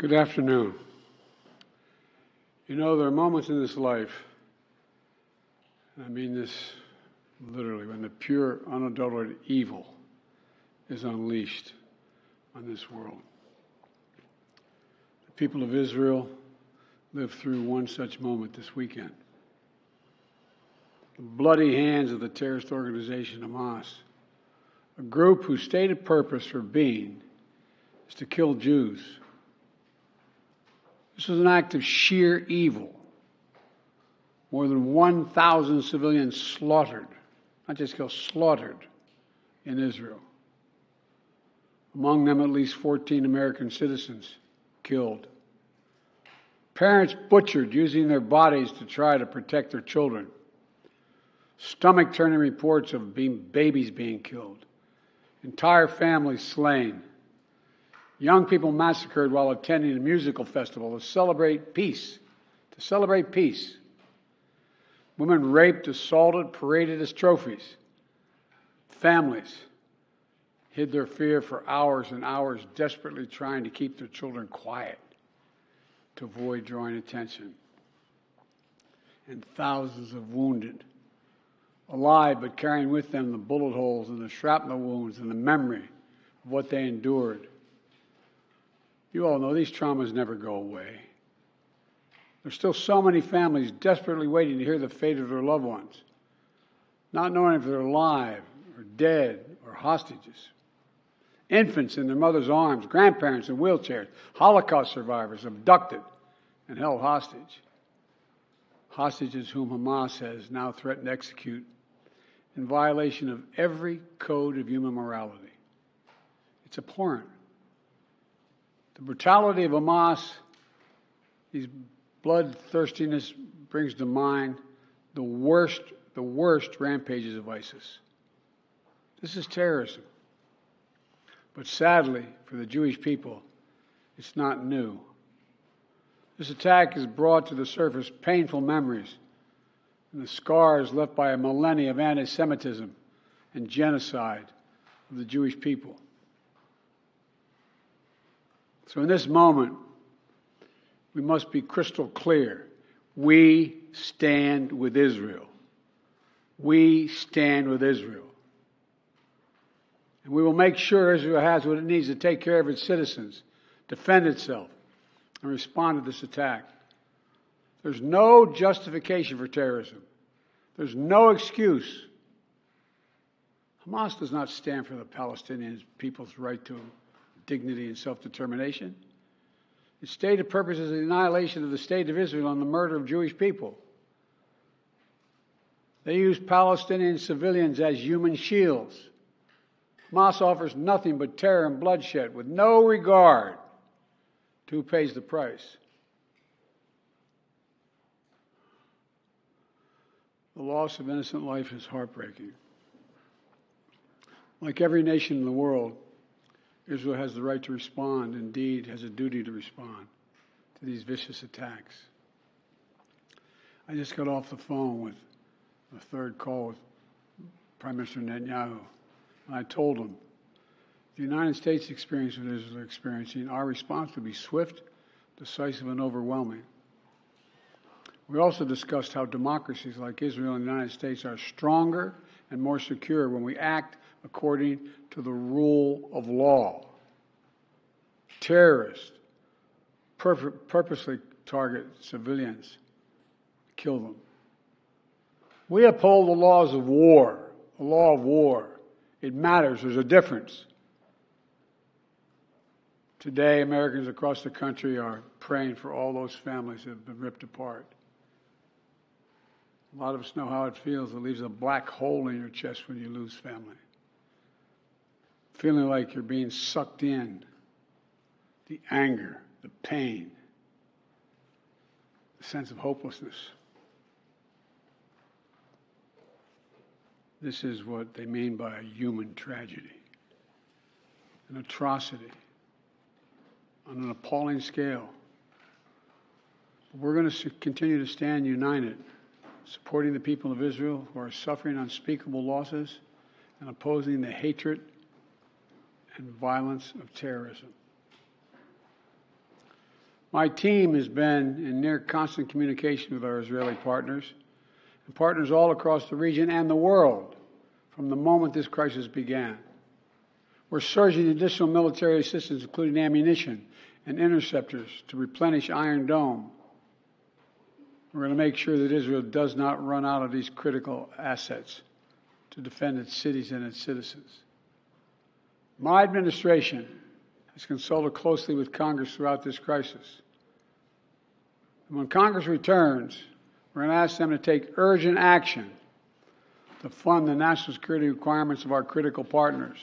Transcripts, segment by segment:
Good afternoon. You know, there are moments in this life, and I mean this literally, when the pure, unadulterated evil is unleashed on this world. The people of Israel lived through one such moment this weekend. The bloody hands of the terrorist organization Hamas, a group whose stated purpose for being is to kill Jews. This was an act of sheer evil. More than 1,000 civilians slaughtered, not just killed, slaughtered in Israel. Among them, at least 14 American citizens killed. Parents butchered using their bodies to try to protect their children. Stomach-turning reports of babies being killed. Entire families slain. Young people massacred while attending a musical festival to celebrate peace. Women raped, assaulted, paraded as trophies. Families hid their fear for hours and hours, desperately trying to keep their children quiet to avoid drawing attention. And thousands of wounded, alive but carrying with them the bullet holes and the shrapnel wounds and the memory of what they endured. You all know these traumas never go away. There's still so many families desperately waiting to hear the fate of their loved ones, not knowing if they're alive or dead or hostages. Infants in their mother's arms, grandparents in wheelchairs, Holocaust survivors abducted and held hostage. Hostages whom Hamas has now threatened to execute in violation of every code of human morality. It's abhorrent. The brutality of Hamas, these bloodthirstiness brings to mind the worst rampages of ISIS. This is terrorism. But sadly, for the Jewish people, it's not new. This attack has brought to the surface painful memories and the scars left by a millennia of anti-Semitism and genocide of the Jewish people. So in this moment, we must be crystal clear. We stand with Israel. We stand with Israel. And we will make sure Israel has what it needs to take care of its citizens, defend itself, and respond to this attack. There's no justification for terrorism. There's no excuse. Hamas does not stand for the Palestinian people's right to dignity and self-determination. Its stated purpose is the annihilation of the state of Israel and the murder of Jewish people. They use Palestinian civilians as human shields. Hamas offers nothing but terror and bloodshed with no regard to who pays the price. The loss of innocent life is heartbreaking. Like every nation in the world, Israel has the right to respond, indeed has a duty to respond to these vicious attacks. I just got off the phone with a third call with Prime Minister Netanyahu, and I told him, the United States experience what Israel is experiencing, our response will be swift, decisive, and overwhelming. We also discussed how democracies like Israel and the United States are stronger and more secure when we act according to the rule of law. Terrorists purposely target civilians, kill them. We uphold the laws of war, the law of war. It matters. There's a difference. Today, Americans across the country are praying for all those families that have been ripped apart. A lot of us know how it feels. It leaves a black hole in your chest when you lose family. Feeling like you're being sucked in. The anger, the pain, the sense of hopelessness. This is what they mean by a human tragedy, an atrocity on an appalling scale. But we're going to continue to stand united, supporting the people of Israel who are suffering unspeakable losses and opposing the hatred and violence of terrorism. My team has been in near constant communication with our Israeli partners and partners all across the region and the world from the moment this crisis began. We're surging additional military assistance, including ammunition and interceptors, to replenish Iron Dome. We're going to make sure that Israel does not run out of these critical assets to defend its cities and its citizens. My administration has consulted closely with Congress throughout this crisis. And when Congress returns, we're going to ask them to take urgent action to fund the national security requirements of our critical partners.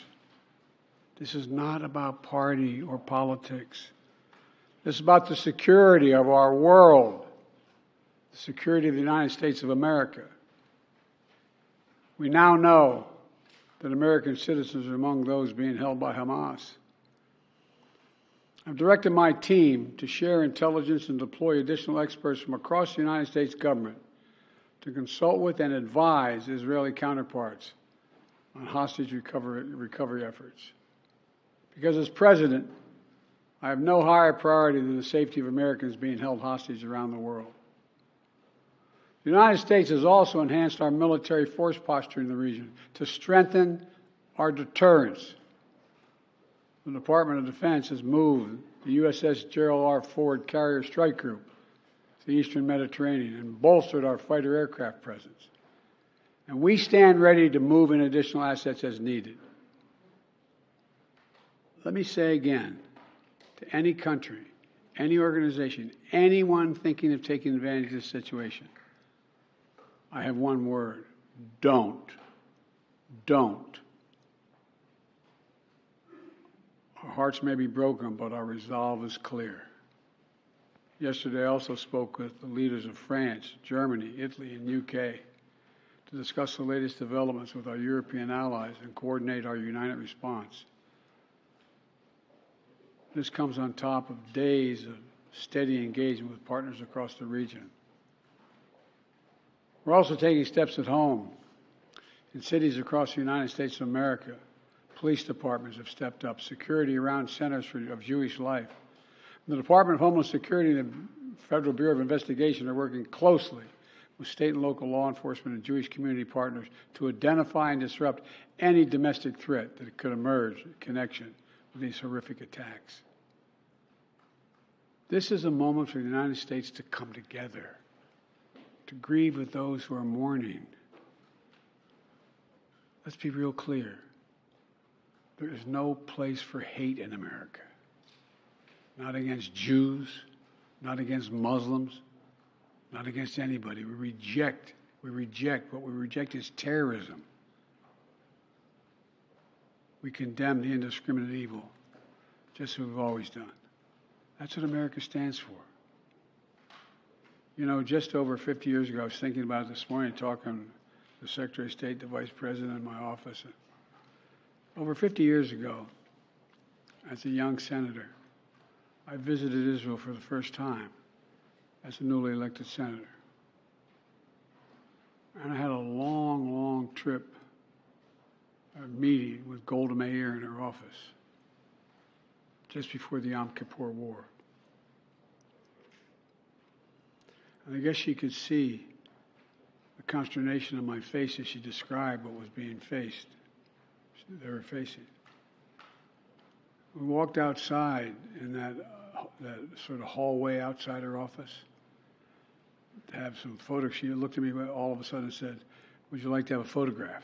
This is not about party or politics. This is about the security of our world, the security of the United States of America. We now know that American citizens are among those being held by Hamas. I've directed my team to share intelligence and deploy additional experts from across the United States government to consult with and advise Israeli counterparts on hostage recovery efforts. Because as president, I have no higher priority than the safety of Americans being held hostage around the world. The United States has also enhanced our military force posture in the region to strengthen our deterrence. The Department of Defense has moved the USS Gerald R. Ford Carrier Strike Group to the Eastern Mediterranean and bolstered our fighter aircraft presence. And we stand ready to move in additional assets as needed. Let me say again, to any country, any organization, anyone thinking of taking advantage of this situation, I have one word: don't. Don't. Our hearts may be broken, but our resolve is clear. Yesterday, I also spoke with the leaders of France, Germany, Italy, and UK to discuss the latest developments with our European allies and coordinate our united response. This comes on top of days of steady engagement with partners across the region. We're also taking steps at home. In cities across the United States of America, police departments have stepped up. Security around centers of Jewish life. The Department of Homeland Security and the Federal Bureau of Investigation are working closely with state and local law enforcement and Jewish community partners to identify and disrupt any domestic threat that could emerge in connection with these horrific attacks. This is a moment for the United States to come together, to grieve with those who are mourning. Let's be real clear. There is no place for hate in America. Not against Jews, not against Muslims, not against anybody. What we reject is terrorism. We condemn the indiscriminate evil, just as we've always done. That's what America stands for. You know, just over 50 years ago, I was thinking about it this morning, talking to the Secretary of State, the Vice President in my office. Over 50 years ago, as a young senator, I visited Israel for the first time as a newly elected senator. And I had a long, long trip, a meeting with Golda Meir in her office just before the Yom Kippur War. And I guess she could see the consternation on my face as she described what was being faced. They were facing. We walked outside in that sort of hallway outside her office to have some photos. She looked at me all of a sudden and said, "Would you like to have a photograph?"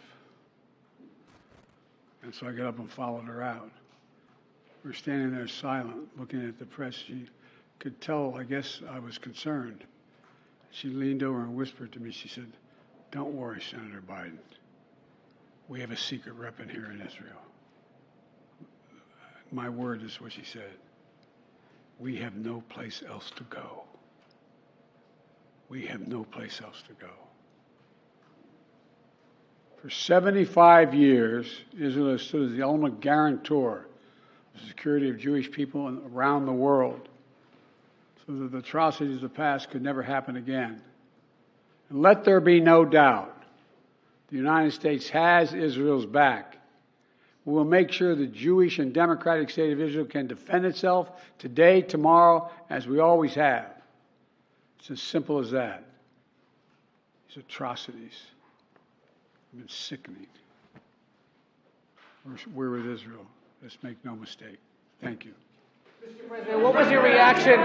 And so I got up and followed her out. We were standing there silent, looking at the press. She could tell, I guess, I was concerned. She leaned over and whispered to me. She said, "Don't worry, Senator Biden. We have a secret rep in here in Israel." My word is what she said. We have no place else to go. We have no place else to go. For 75 years, Israel has stood as the ultimate guarantor of the security of Jewish people around the world, so that the atrocities of the past could never happen again. And let there be no doubt, the United States has Israel's back. We will make sure the Jewish and democratic state of Israel can defend itself today, tomorrow, as we always have. It's as simple as that. These atrocities have been sickening. We're with Israel. Let's make no mistake. Thank you. Mr. President, what was your reaction?